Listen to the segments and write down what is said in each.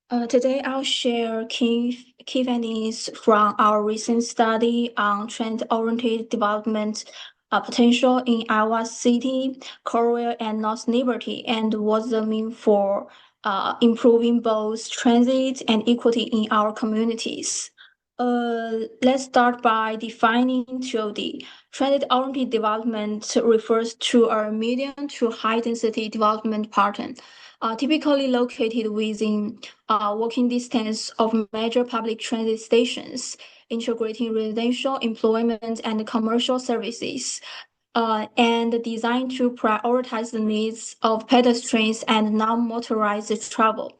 Today, I'll share key findings from our recent study on trend-oriented development potential in Iowa City, Korea, and North Liberty, and what they mean for improving both transit and equity in our communities. Let's start by defining TOD. Transit-oriented development refers to a medium to high-density development pattern, typically located within walking distance of major public transit stations, integrating residential, employment, and commercial services, and designed to prioritize the needs of pedestrians and non-motorized travel.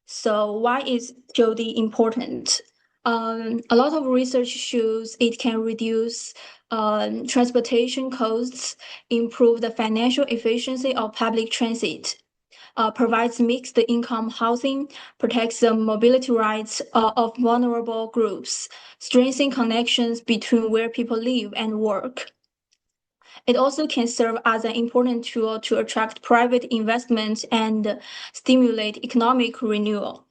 So why is TOD important? A lot of research shows it can reduce transportation costs, improve the financial efficiency of public transit, provides mixed income housing, protects the mobility rights of vulnerable groups, strengthens connections between where people live and work. It also can serve as an important tool to attract private investment and stimulate economic renewal.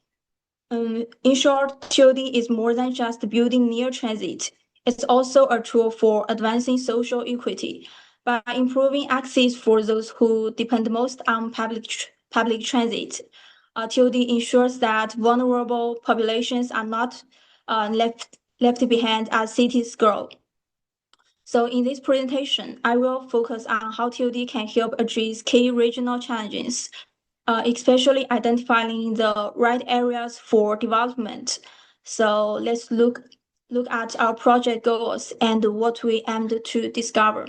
In short, TOD is more than just building near transit. It's also a tool for advancing social equity. By improving access for those who depend most on public transit, TOD ensures that vulnerable populations are not left behind as cities grow. So in this presentation, I will focus on how TOD can help address key regional challenges, especially identifying the right areas for development. So let's look at our project goals and what we aimed to discover.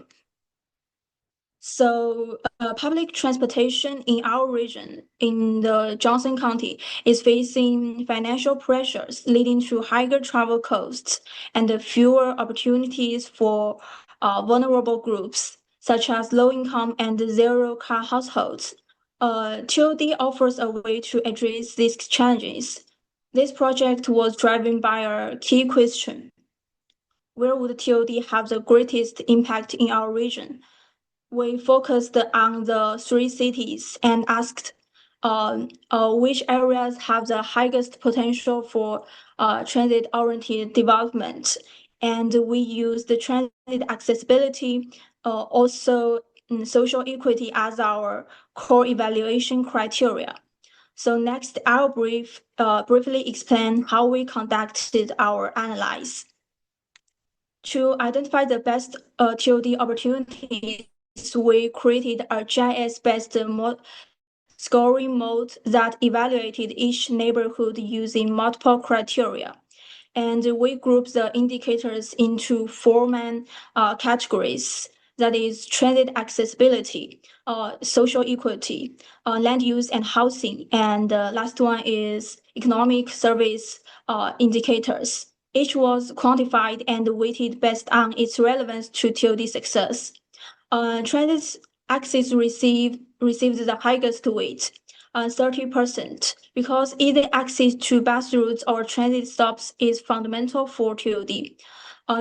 So public transportation in our region, in the Johnson County, is facing financial pressures leading to higher travel costs and fewer opportunities for vulnerable groups, such as low-income and zero-car households. TOD offers a way to address these challenges. This project was driven by a key question: where would TOD have the greatest impact in our region? We focused on the three cities and asked which areas have the highest potential for transit-oriented development. And we used the transit accessibility, also social equity as our core evaluation criteria. So next, I'll briefly explain how we conducted our analysis. To identify the best TOD opportunities, we created a GIS-based scoring mode that evaluated each neighborhood using multiple criteria. And we grouped the indicators into four main categories. That is transit accessibility, social equity, land use and housing, and the last one is economic service indicators. Each was quantified and weighted based on its relevance to TOD success. Transit access received the highest weight, 30%, because easy access to bus routes or transit stops is fundamental for TOD.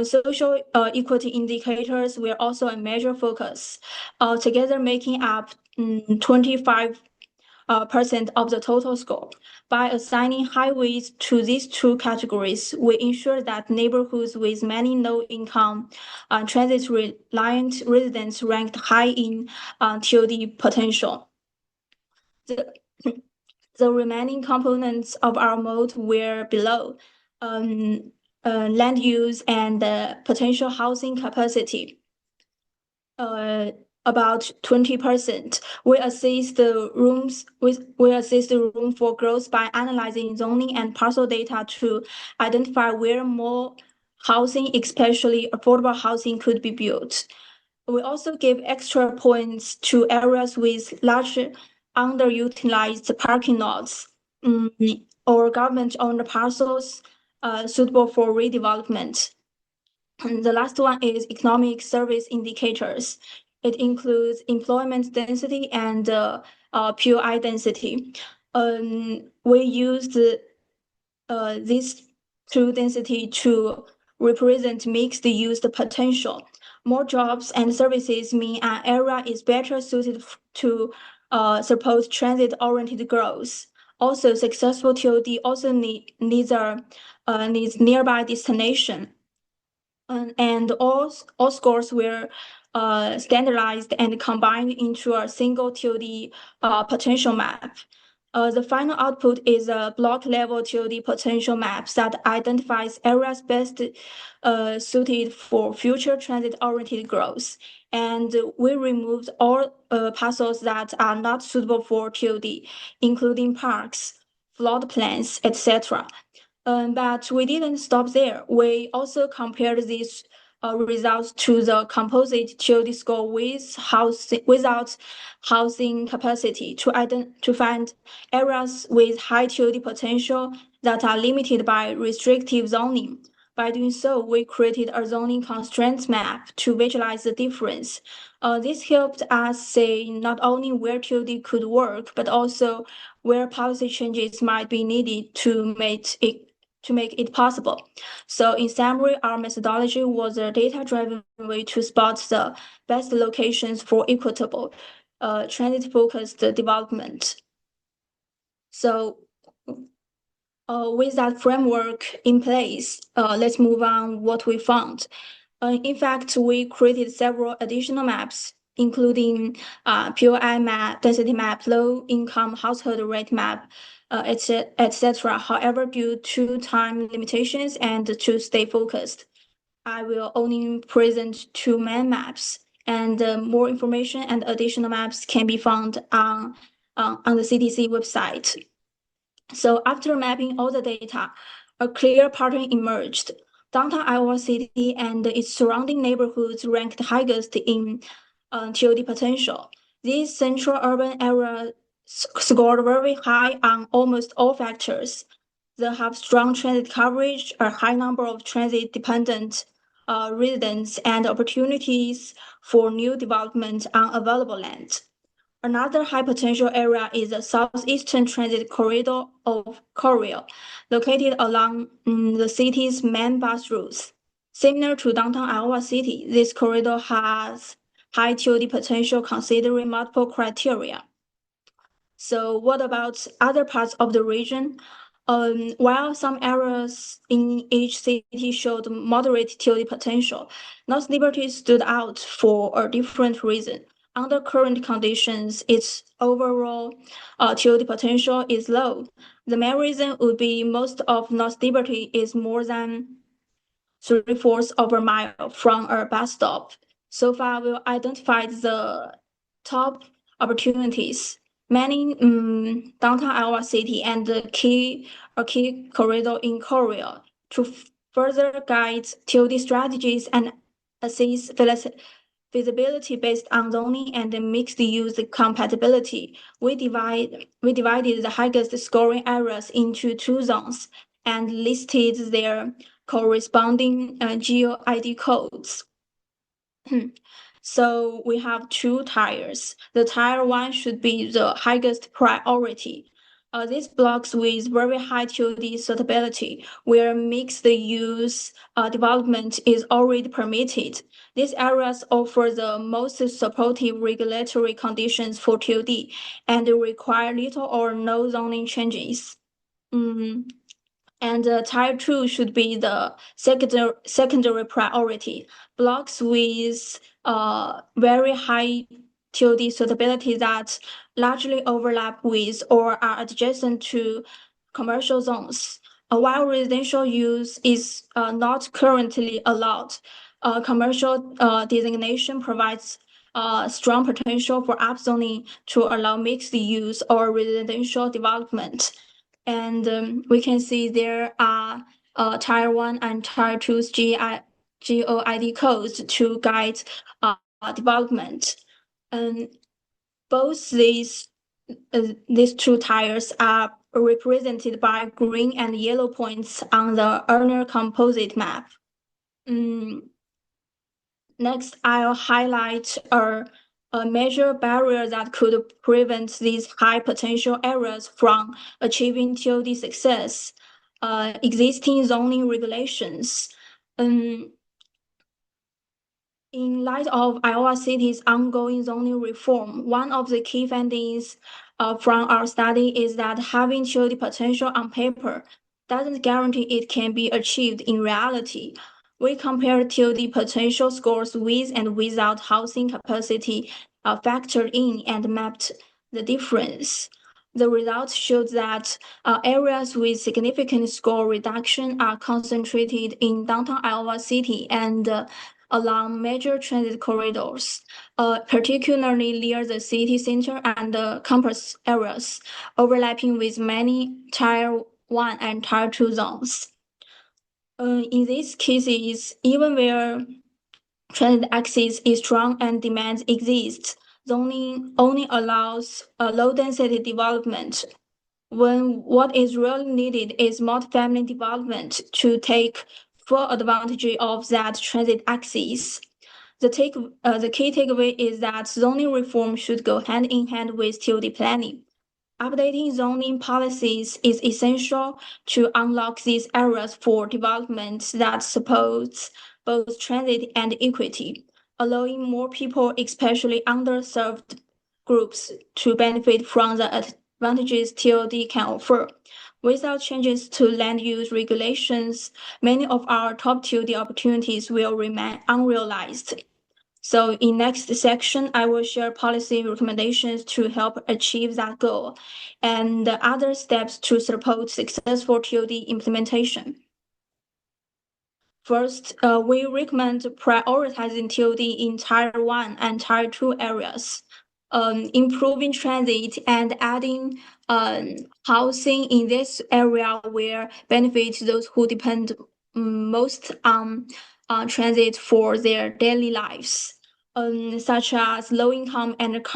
Social equity indicators were also a major focus, together making up 25% of the total score. By assigning high weights to these two categories, we ensure that neighborhoods with many low-income transit-reliant residents ranked high in TOD potential. The remaining components of our mode were below: land use and potential housing capacity. About 20%. We assess the room for growth by analyzing zoning and parcel data to identify where more housing, especially affordable housing, could be built. We also gave extra points to areas with large underutilized parking lots or government-owned parcels suitable for redevelopment. And the last one is economic service indicators. It includes employment density and PUI density. We used these two density to represent mixed use potential. More jobs and services mean an area is better suited to support transit-oriented growth. Also, successful TOD also needs nearby destination, and all scores were standardized and combined into a single TOD potential map. The final output is a block-level TOD potential map that identifies areas best suited for future transit-oriented growth. And we removed all parcels that are not suitable for TOD, including parks, floodplains, etc. But we didn't stop there. We also compared these results to the composite TOD score without housing capacity to find areas with high TOD potential that are limited by restrictive zoning. By doing so, we created a zoning constraints map to visualize the difference. This helped us say not only where TOD could work, but also where policy changes might be needed to make it possible. So in summary, our methodology was a data-driven way to spot the best locations for equitable, transit-focused development. So with that framework in place, let's move on what we found. In fact, we created several additional maps, including POI map, density map, low-income household rate map, etc. However, due to time limitations and to stay focused, I will only present two main maps, and more information and additional maps can be found on the CTC website. So after mapping all the data, a clear pattern emerged. Downtown Iowa City and its surrounding neighborhoods ranked highest in TOD potential. These central urban areas scored very high on almost all factors. They have strong transit coverage, a high number of transit-dependent residents, and opportunities for new development on available land. Another high potential area is the southeastern transit corridor of Korea, located along the city's main bus routes. Similar to downtown Iowa City, this corridor has high TOD potential considering multiple criteria. So what about other parts of the region? While some areas in each city showed moderate TOD potential, North Liberty stood out for a different reason. Under current conditions, its overall TOD potential is low. The main reason would be most of North Liberty is more than 3/4 of a mile from a bus stop. So far, we've identified the top opportunities, many downtown Iowa City and a key corridor in Korea to further guide TOD strategies and assess feasibility based on zoning and mixed use compatibility. We divided the highest scoring areas into two zones and listed their corresponding geo ID codes. So we have two tiers. The tier 1 should be the highest priority. These blocks with very high TOD suitability, where mixed use development is already permitted. These areas offer the most supportive regulatory conditions for TOD and require little or no zoning changes. And tier 2 should be the secondary priority. Blocks with very high TOD suitability that largely overlap with or are adjacent to commercial zones. While residential use is not currently allowed, commercial designation provides strong potential for upzoning to allow mixed use or residential development. And we can see there are tier 1 and tier 2's GOID codes to guide development. And both these two tiers are represented by green and yellow points on the earlier composite map. Next, I'll highlight a major barrier that could prevent these high potential areas from achieving TOD success, existing zoning regulations. In light of Iowa City's ongoing zoning reform, one of the key findings from our study is that having TOD potential on paper doesn't guarantee it can be achieved in reality. We compared TOD potential scores with and without housing capacity factored in and mapped the difference. The results showed that areas with significant score reduction are concentrated in downtown Iowa City and along major transit corridors, particularly near the city center and the campus areas, overlapping with many Tier 1 and Tier 2 zones. In these cases, even where transit access is strong and demand exists, zoning only allows low-density development when what is really needed is multifamily development to take full advantage of that transit access. The key takeaway is that zoning reform should go hand in hand with TOD planning. Updating zoning policies is essential to unlock these areas for development that supports both transit and equity, allowing more people, especially underserved groups, to benefit from the advantages TOD can offer. Without changes to land use regulations, many of our top TOD opportunities will remain unrealized. So in next section, I will share policy recommendations to help achieve that goal and the other steps to support successful TOD implementation. First, we recommend prioritizing TOD in Tier 1 and Tier 2 areas, improving transit and adding housing in this area will benefit those who depend most on transit for their daily lives, such as low-income and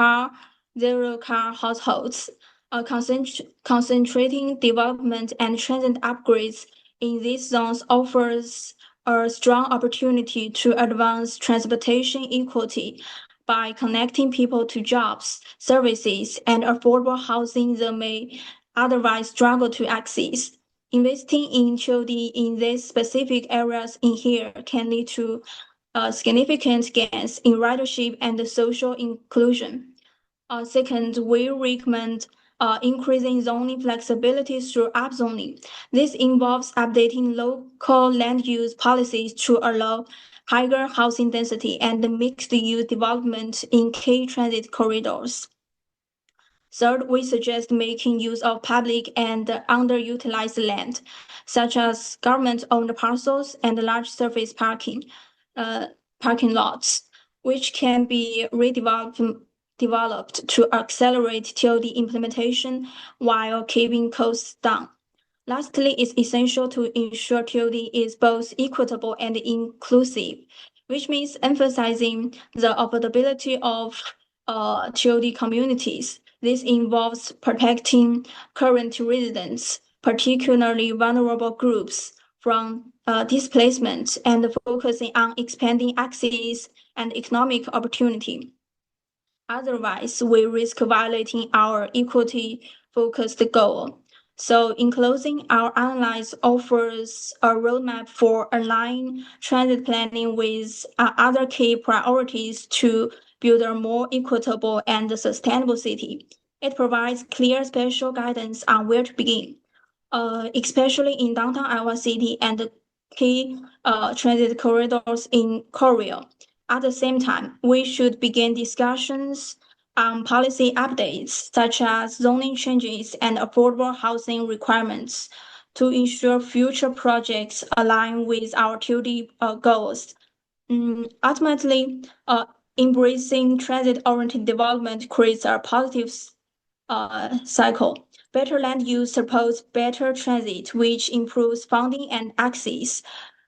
zero-car households. Concentrating development and transit upgrades in these zones offers a strong opportunity to advance transportation equity by connecting people to jobs, services, and affordable housing that may otherwise struggle to access. Investing in TOD in these specific areas in here can lead to significant gains in ridership and social inclusion. Second, we recommend increasing zoning flexibility through upzoning. This involves updating local land use policies to allow higher housing density and mixed-use development in key transit corridors. Third, we suggest making use of public and underutilized land, such as government-owned parcels and large surface parking lots, which can be developed to accelerate TOD implementation while keeping costs down. Lastly, it's essential to ensure TOD is both equitable and inclusive, which means emphasizing the affordability of TOD communities. This involves protecting current residents, particularly vulnerable groups, from displacement and focusing on expanding access and economic opportunity. Otherwise, we risk violating our equity-focused goal. So in closing, our analysis offers a roadmap for aligning transit planning with other key priorities to build a more equitable and sustainable city. It provides clear spatial guidance on where to begin, especially in downtown Iowa City and key transit corridors in Korea. At the same time, we should begin discussions on policy updates such as zoning changes and affordable housing requirements to ensure future projects align with our TOD goals. Ultimately, embracing transit-oriented development creates a positive cycle. Better land use supports better transit, which improves funding and access,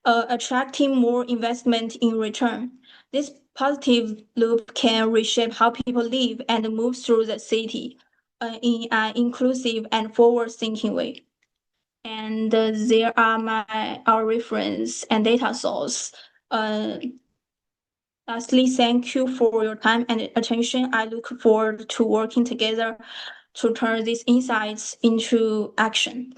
attracting more investment in return. This positive loop can reshape how people live and move through the city in an inclusive and forward-thinking way. And there are our reference and data source. Lastly, thank you for your time and attention. I look forward to working together to turn these insights into action.